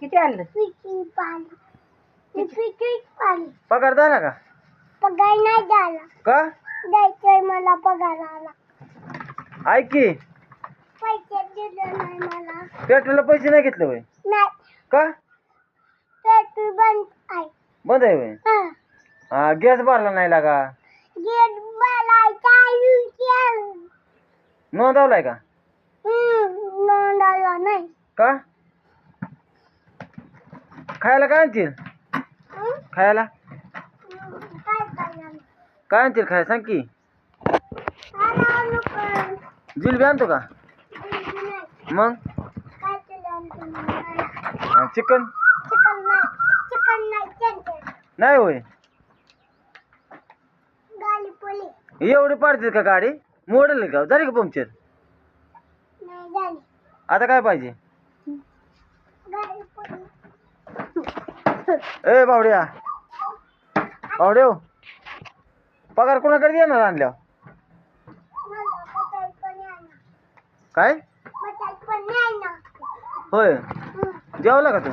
किती आणलं? पगार झाला का? पगार नाही झाला. का? द्यायचंय मला पगार आला. ऐक की पैसे दिले नाही मला. पेट्रोलला पैसे नाही घेतले होय? नाही. का? पेट्रोल बंद आहे. बंद आहे होय? हा गॅस भरला नाही लागा. गेट भरायचा आहे. नोंदवलाय का? नोंदवला नाही. का? खायला काय आणतील? खायला काय करणार? काय आणतील खायला सांग की. जिलबी आणतो का? मग काय केलं? चिकन चिकन नाही. चिकन नाही. चिकन नाही होय? गाली पोली एवढी पाडतील का गाडी? मोडेल का? झाली का पंक्चर? नाही झाली. आता काय पाहिजे? गाली पोली ए बावड्या बावड्या पगार कोणाकडे देणार आणल्यावर? मला पगार पण नाही ना. काय पगार पण नाही ना. होय? जेवला का तू?